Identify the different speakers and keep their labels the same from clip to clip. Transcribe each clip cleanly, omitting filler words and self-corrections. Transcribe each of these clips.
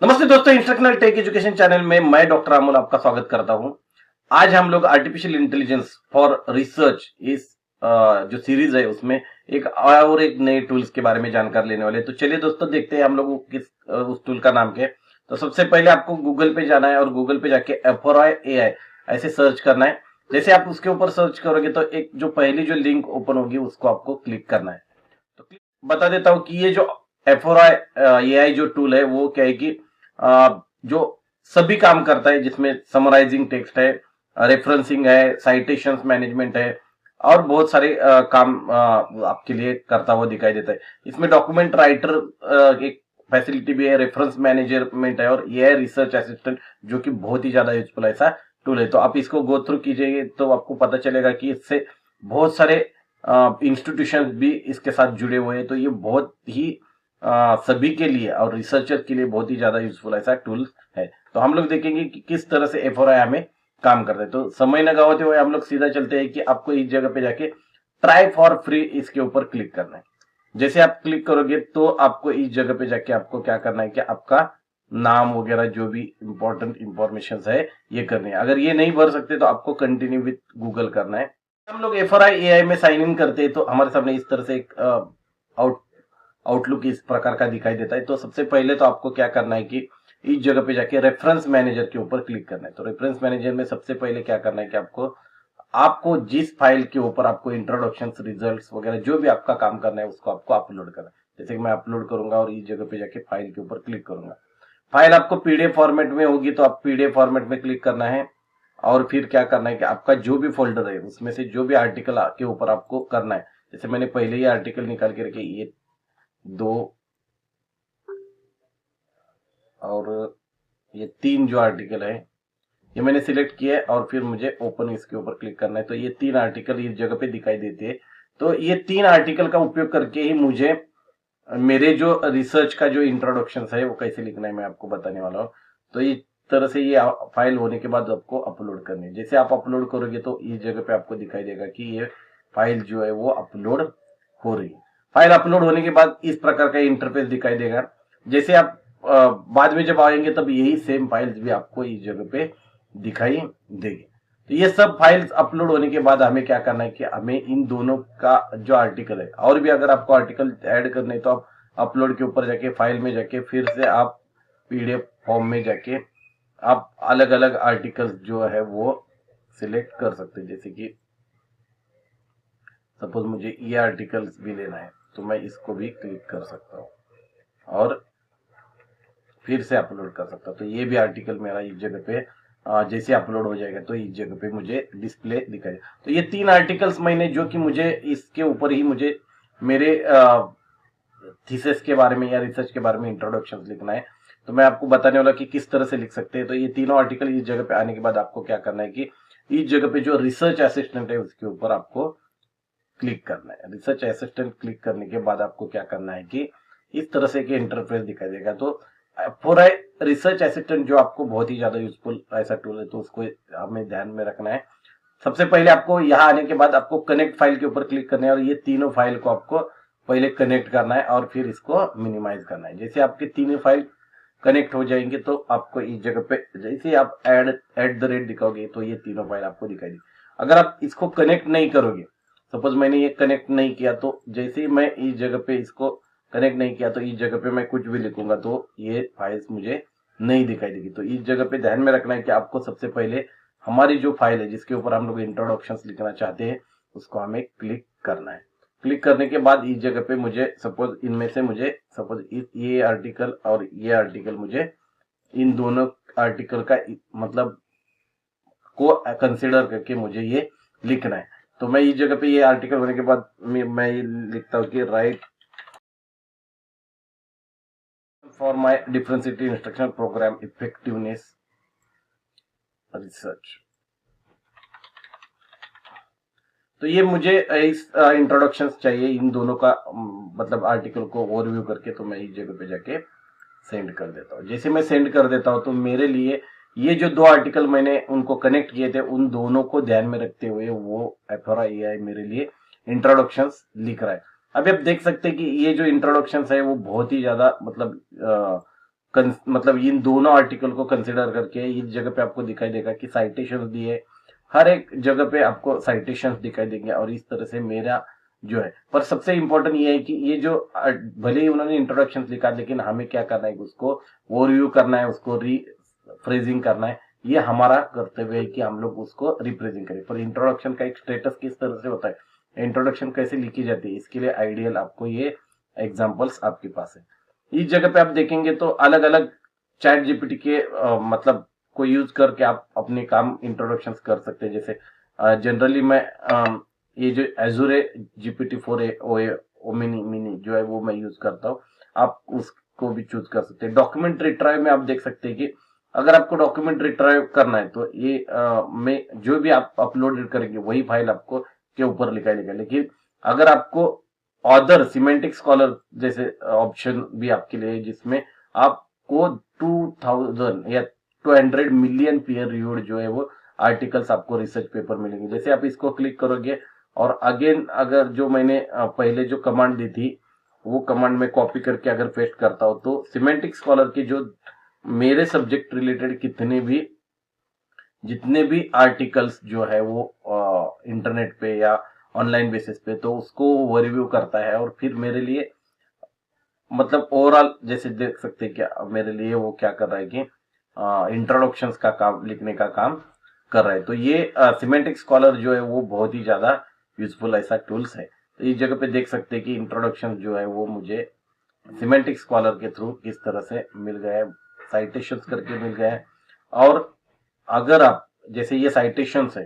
Speaker 1: नमस्ते दोस्तों, instructional take education channel में मैं डॉक्टर अमोल आपका स्वागत करता हूं। आज हम लोग आर्टिफिशियल इंटेलिजेंस फॉर रिसर्च इस जो सीरीज है उसमें एक नए टूल्स के बारे में जानकारी लेने वाले हैं। तो चलिए दोस्तों, देखते हैं हम लोग किस उस टूल का नाम क्या है। तो सबसे पहले आपको गूगल पे जाना है और गूगल पे जाके एफओरआई एआई ऐसे सर्च करना है। जैसे आप उसके ऊपर सर्च करोगे तो एक जो पहली जो लिंक ओपन होगी उसको आपको क्लिक करना है। तो बता देता हूं कि ये जो एफओरआई एआई जो टूल है वो क्या है कि जो सभी काम करता है, जिसमें समराइजिंग टेक्स्ट है, रेफरेंसिंग है, साइटेशंस मैनेजमेंट है और बहुत सारे काम आपके लिए करता हुआ दिखाई देता है। इसमें डॉक्यूमेंट राइटर एक फैसिलिटी भी है, रेफरेंस मैनेजमेंट है और एआई रिसर्च असिस्टेंट जो कि बहुत ही ज्यादा यूजफुल ऐसा टूल है। तो आप इसको गो थ्रू कीजिए तो आपको पता चलेगा कि इससे बहुत सारे इंस्टीट्यूशन भी इसके साथ जुड़े हुए हैं। तो ये बहुत ही सभी के लिए और रिसर्चर के लिए बहुत ही ज्यादा यूजफुल ऐसा टूल है। तो हम लोग देखेंगे कि किस तरह से एफओरआई हमें काम करता है। तो समय न गवाते हुए हम लोग सीधा चलते हैं कि आपको इस जगह पे जाके ट्राई फॉर फ्री इसके ऊपर क्लिक करना है। जैसे आप क्लिक करोगे तो आपको इस जगह पे जाके आपको क्या करना है कि आपका नाम वगैरह जो भी इंपॉर्टेंट इंफॉर्मेशन है ये करनी है। अगर ये नहीं भर सकते तो आपको कंटिन्यू विथ गूगल करना है। हम लोग एफआरआई एआई में साइन इन करते हैं तो हमारे सामने इस तरह से एक आउटलुक इस प्रकार का दिखाई देता है। तो सबसे पहले तो आपको क्या करना है कि इस जगह पे जाके रेफरेंस मैनेजर के ऊपर क्लिक करना है। तो रेफरेंस मैनेजर में सबसे पहले क्या करना है कि आपको आपको जिस फाइल के ऊपर आपको इंट्रोडक्शन, रिजल्ट्स वगैरह जो भी आपका काम करना है उसको आपको अपलोड करना है। जैसे कि मैं अपलोड करूंगा और इस जगह पे जाके फाइल के ऊपर क्लिक करूंगा। फाइल आपको पीडीएफ फॉर्मेट में होगी तो आप पीडीएफ फॉर्मेट में क्लिक करना है और फिर क्या करना है कि आपका जो भी फोल्डर है उसमें से जो भी आर्टिकल के ऊपर आपको करना है। जैसे मैंने पहले ही आर्टिकल निकाल के रखे, ये 2 और ये 3 जो आर्टिकल है ये मैंने सिलेक्ट किया है और फिर मुझे ओपन इसके ऊपर क्लिक करना है। तो ये 3 आर्टिकल इस जगह पे दिखाई देते हैं। तो ये 3 आर्टिकल का उपयोग करके ही मुझे मेरे जो रिसर्च का जो इंट्रोडक्शन है वो कैसे लिखना है मैं आपको बताने वाला हूँ। तो इस तरह से ये फाइल होने के बाद आपको अपलोड करनी है। जैसे आप अपलोड करोगे तो इस जगह पे आपको दिखाई देगा कि ये फाइल जो है वो अपलोड हो रही है। फाइल अपलोड होने के बाद इस प्रकार का इंटरफेस दिखाई देगा। जैसे आप बाद में जब आएंगे तब यही सेम फाइल्स भी आपको इस जगह पे दिखाई देगी। तो ये सब फाइल्स अपलोड होने के बाद हमें क्या करना है कि हमें इन दोनों का जो आर्टिकल है, और भी अगर आपको आर्टिकल ऐड करने तो आप अपलोड के ऊपर जाके फाइल में जाके फिर से आप पीडीएफ फॉर्म में जाके आप अलग अलग आर्टिकल्स जो है वो सिलेक्ट कर सकते हैं। जैसे कि सपोज मुझे ये आर्टिकल्स भी लेना है तो मैं इसको भी क्लिक कर सकता हूँ और फिर से अपलोड कर सकता हूँ। तो ये भी आर्टिकल मेरा इस जगह पे जैसे अपलोड हो जाएगा तो इस जगह पे मुझे डिस्प्ले दिखाई। तो ये 3 आर्टिकल्स मैंने जो कि मुझे इसके ऊपर ही मुझे मेरे थीसिस के बारे में या रिसर्च के बारे में इंट्रोडक्शन लिखना है। तो मैं आपको बताने वाला कि किस तरह से लिख सकते हैं। तो ये तीनों आर्टिकल इस जगह पे आने के बाद आपको क्या करना है कि इस जगह पे जो रिसर्च असिस्टेंट है उसके ऊपर आपको क्लिक करना है। रिसर्च असिस्टेंट क्लिक करने के बाद आपको क्या करना है कि इस तरह से एक इंटरफेस दिखाई देगा। तो पूरा रिसर्च असिस्टेंट जो आपको बहुत ही ज्यादा यूजफुल ऐसा टूल है तो उसको हमें ध्यान में रखना है। सबसे पहले आपको यहाँ आने के बाद आपको कनेक्ट फाइल के ऊपर क्लिक करना है और ये तीनों फाइल को आपको पहले कनेक्ट करना है और फिर इसको मिनिमाइज करना है। जैसे आपके तीनों फाइल कनेक्ट हो जाएंगे तो आपको इस जगह पे जैसे आप एट द रेट दिखाओगे तो ये तीनों फाइल आपको दिखाई देगी। अगर आप इसको कनेक्ट नहीं करोगे, सपोज मैंने ये कनेक्ट नहीं किया, तो जैसे ही मैं इस जगह पे इसको कनेक्ट नहीं किया तो इस जगह पे मैं कुछ भी लिखूंगा तो ये फाइल्स मुझे नहीं दिखाई देगी। तो इस जगह पे ध्यान में रखना है कि आपको सबसे पहले हमारी जो फाइल है जिसके ऊपर हम लोग इंट्रोडक्शन लिखना चाहते हैं उसको हमें क्लिक करना है। क्लिक करने के बाद इस जगह पे मुझे सपोज इनमें से मुझे सपोज ये आर्टिकल और ये आर्टिकल मुझे इन दोनों आर्टिकल का मतलब को कंसिडर करके मुझे ये लिखना है। तो मैं इस जगह पे ये आर्टिकल होने के बाद मैं ये लिखता हूँ कि write for my differentiated instruction program effectiveness research. तो ये मुझे इस इंट्रोडक्शन चाहिए इन दोनों का मतलब आर्टिकल को ओवरव्यू करके। तो मैं इस जगह पे जाके सेंड कर देता हूँ। जैसे मैं सेंड कर देता हूँ तो मेरे लिए ये जो 2 आर्टिकल मैंने उनको कनेक्ट किए थे उन दोनों को ध्यान में रखते हुए वो एफओरआई एआई मेरे लिए इंट्रोडक्शन लिख रहा है। अभी आप देख सकते हैं कि ये जो इंट्रोडक्शन है वो बहुत ही ज्यादा मतलब मतलब इन दोनों आर्टिकल को कंसिडर करके इस जगह पे आपको दिखाई देगा कि साइटेशन दिए, हर एक जगह पे आपको साइटेशन दिखाई देंगे। और इस तरह से मेरा जो है, पर सबसे इंपॉर्टेंट ये है कि ये जो भले ही उन्होंने इंट्रोडक्शन लिखा, लेकिन हमें क्या करना है, उसको ओवरव्यू करना है, उसको फ्रेजिंग करना है। ये हमारा कर्तव्य है कि हम लोग उसको रिप्रेजेंट करें। पर इंट्रोडक्शन का एक स्टेटस किस तरह से होता है, इंट्रोडक्शन कैसे लिखी जाती है, इसके लिए आइडियल आपको ये एग्जाम्पल्स आपके पास है। इस जगह पे आप देखेंगे तो अलग अलग चैट जीपीटी के मतलब को यूज करके आप अपने काम इंट्रोडक्शन कर सकते हैं। जैसे जनरली मैं ये जो एजुरे GPT-4 मिनी मिनी जो है वो मैं यूज करता हूँ। आप उसको भी चूज कर सकते हैं। डॉक्यूमेंट रिट्राइव में आप देख सकते हैं कि अगर आपको डॉक्यूमेंट रिट्राइव करना है तो ये में जो भी आप अपलोड करेंगे वही फाइल आपको के ऊपर लिखा देगा। लेकिन अगर आपको ऑदर सिमेंटिक स्कॉलर जैसे ऑप्शन भी आपके लिए है, जिसमें आपको 2000 या 200 मिलियन पीयर रिव्यूड जो है वो आर्टिकल्स आपको रिसर्च पेपर मिलेंगे। जैसे आप इसको क्लिक करोगे और अगेन अगर जो मैंने पहले जो कमांड दी थी वो कमांड में कॉपी करके अगर पेस्ट करता हूं तो सिमेंटिक स्कॉलर के जो मेरे सब्जेक्ट रिलेटेड जितने भी आर्टिकल्स जो है वो इंटरनेट पे या ऑनलाइन बेसिस पे, तो उसको वो रिव्यू करता है और फिर मेरे लिए मतलब ओवरऑल जैसे देख सकते हैं क्या मेरे लिए वो क्या कर रहा है कि इंट्रोडक्शंस का काम लिखने का काम कर रहा है। तो ये सिमेंटिक स्कॉलर जो है वो बहुत ही ज्यादा यूजफुल ऐसा टूल्स है। तो इस जगह पे देख सकते हैं कि इंट्रोडक्शन जो है वो मुझे सिमेंटिक स्कॉलर के थ्रू किस तरह से मिल गया है, साइटेशंस करके मिल गया है। और अगर आप जैसे ये साइटेशंस है,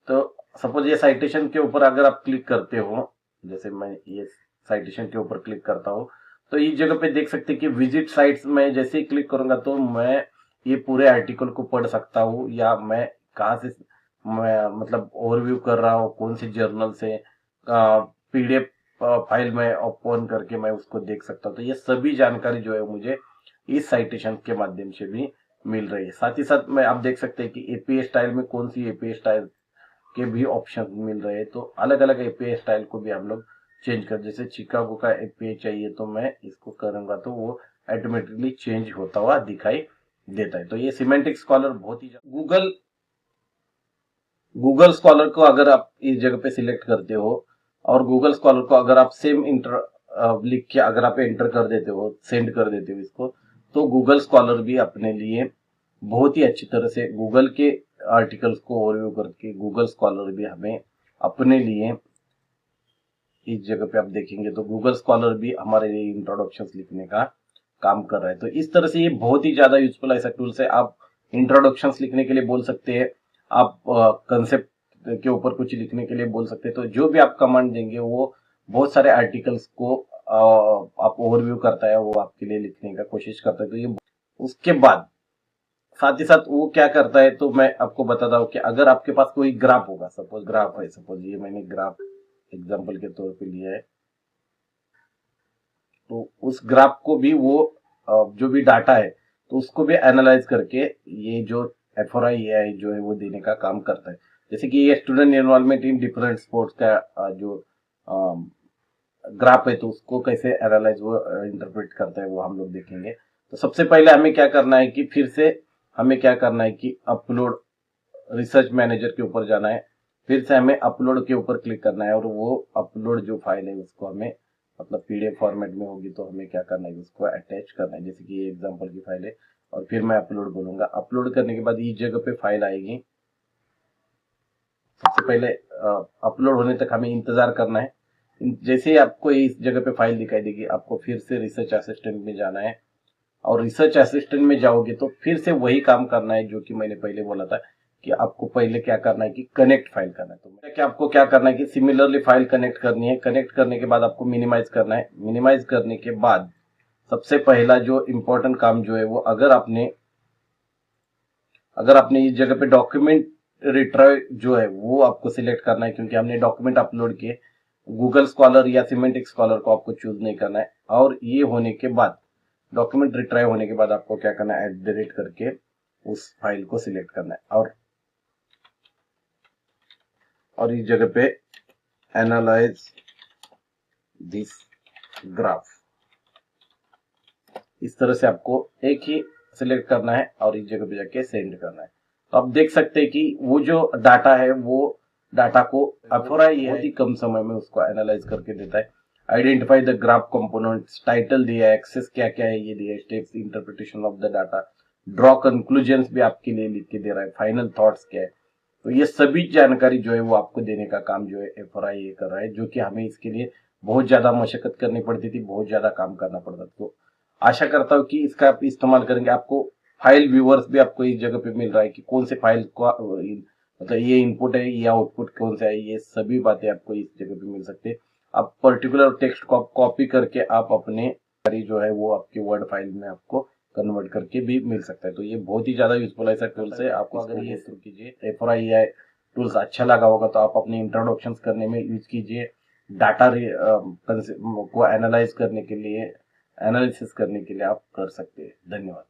Speaker 1: तो सपोज ये साइटेशन के ऊपर अगर आप क्लिक करते हो, जैसे मैं ये साइटेशन के ऊपर क्लिक करता हूँ, तो इस जगह पे देख सकते हैं कि विजिट साइट्स में जैसे ही क्लिक करूंगा तो मैं ये पूरे आर्टिकल को पढ़ सकता हूँ, या मैं कहाँ से मैं मतलब ओवरव्यू कर रहा हूँ, कौन सी जर्नल से PDF फाइल में ओपन करके मैं उसको देख सकता हूँ। तो ये सभी जानकारी जो है मुझे इस साइटेशन के माध्यम से भी मिल रही है। साथ ही साथ में आप देख सकते हैं कि एपीए स्टाइल में कौन सी एपीए स्टाइल के भी ऑप्शन मिल रहे हैं। तो अलग अलग एपीए स्टाइल को भी हम लोग चेंज कर, जैसे चिकागो का एपीए चाहिए तो मैं इसको करूंगा तो वो ऑटोमेटिकली चेंज होता हुआ दिखाई देता है। तो ये सिमेंटिक स्कॉलर बहुत ही गूगल स्कॉलर को अगर आप इस जगह पे सिलेक्ट करते हो और गूगल स्कॉलर को अगर आप सेम इंटर लिख के अगर आप एंटर कर देते हो, सेंड कर देते हो इसको, तो गूगल स्कॉलर भी अपने लिए बहुत ही अच्छी तरह से गूगल के आर्टिकल्स को ओवरव्यू करके गूगल स्कॉलर भी हमें अपने लिए इस जगह पे आप देखेंगे तो गूगल स्कॉलर भी हमारे लिए इंट्रोडक्शन लिखने का काम कर रहा है। तो इस तरह से ये बहुत ही ज्यादा यूजफुल ऐसा टूल्स है। आप इंट्रोडक्शन लिखने के लिए बोल सकते हैं, आप कंसेप्ट के ऊपर कुछ लिखने के लिए बोल सकते हैं। तो जो भी आप कमांड देंगे वो बहुत सारे आर्टिकल्स को आप ओवरव्यू करता है, वो आपके लिए लिखने का कोशिश करता है। तो ये उसके बाद साथ ही साथ वो क्या करता है, तो मैं आपको बताता हूँ कि अगर आपके पास कोई ग्राफ होगा, सपोज ग्राफ है, सपोज ये मैंने ग्राफ एग्जाम्पल के तौर पे लिया है, तो उस ग्राफ को भी वो जो भी डाटा है तो उसको भी एनालाइज करके ये जो FRI जो है वो देने का काम करता है। जैसे कि ये student enrolment in different sports का जो ग्राफ है, तो उसको कैसे एनालाइज वो इंटरप्रेट करता है वो हम लोग देखेंगे। तो सबसे पहले हमें क्या करना है कि फिर से हमें क्या करना है कि अपलोड रिसर्च मैनेजर के ऊपर जाना है, फिर से हमें अपलोड के ऊपर क्लिक करना है और वो अपलोड जो फाइल है उसको हमें मतलब PDF फॉर्मेट में होगी तो हमें क्या करना है, उसको अटैच करना है। जैसे कि ये एग्जांपल की फाइल है और फिर मैं अपलोड बोलूंगा। अपलोड करने के बाद इस जगह पे फाइल आएगी। सबसे पहले अपलोड होने तक हमें इंतजार करना है। जैसे ही आपको इस जगह पे फाइल दिखाई देगी, आपको फिर से रिसर्च असिस्टेंट में जाना है और रिसर्च असिस्टेंट में जाओगे तो फिर से वही काम करना है जो कि मैंने पहले बोला था कि आपको पहले क्या करना है कि कनेक्ट फाइल करना है। तो क्या आपको क्या करना है कि सिमिलरली फाइल कनेक्ट करनी है। कनेक्ट करने के बाद आपको मिनिमाइज करना है। मिनिमाइज करने के बाद सबसे पहला जो इंपॉर्टेंट काम जो है वो अगर आपने इस जगह पे डॉक्यूमेंट रिट्राइव जो है वो आपको सिलेक्ट करना है, क्योंकि हमने डॉक्यूमेंट अपलोड किए। गूगल स्कॉलर या सिमेंटिक स्कॉलर को आपको चूज नहीं करना है। और ये होने के बाद डॉक्यूमेंट रिट्राइव होने के बाद आपको क्या करना है, @ करके उस फाइल को सिलेक्ट करना है और इस जगह पे एनालाइज दिस ग्राफ इस तरह से आपको एक ही सिलेक्ट करना है और इस जगह पे जाके सेंड करना है। तो आप देख सकते हैं कि वो जो डाटा है वो डाटा को अफोराई बहुत ही कम समय में उसको एनालाइज करके देता है। Identify the graph components, title दिया है, एक्सेस क्या क्या है ये दिया है, steps, interpretation of the data, draw conclusions भी आपके लिए लिख के दे रहा है, फाइनल थॉट्स क्या है। तो ये सभी जानकारी जो है वो आपको देने का काम जो है एफआरआई ये कर रहा है, जो कि हमें इसके लिए बहुत ज्यादा मशक्कत करनी पड़ती थी, बहुत ज्यादा काम करना पड़ता था। तो आशा करता हूँ कि इसका आप इस्तेमाल करेंगे। आपको फाइल व्यूअर्स भी आपको इस जगह पे मिल रहा है कि कौन से फाइल को मतलब ये इनपुट है या आउटपुट कौन सा है, ये सभी बातें आपको इस जगह पे मिल सकते हैं। आप पर्टिकुलर टेक्स्ट को कॉपी करके आप अपने जो है वो आपके वर्ड फाइल में आपको कन्वर्ट करके भी मिल सकता है। तो ये बहुत ही ज्यादा यूजफुल ऐसा टूल्स है। आपको अगर ये शुरू कीजिए, एफआरआई टूल्स अच्छा लगा होगा तो आप अपने इंट्रोडक्शन करने में यूज कीजिए, डाटा को एनालाइज करने के लिए, एनालिसिस करने के लिए आप कर सकते हैं। धन्यवाद।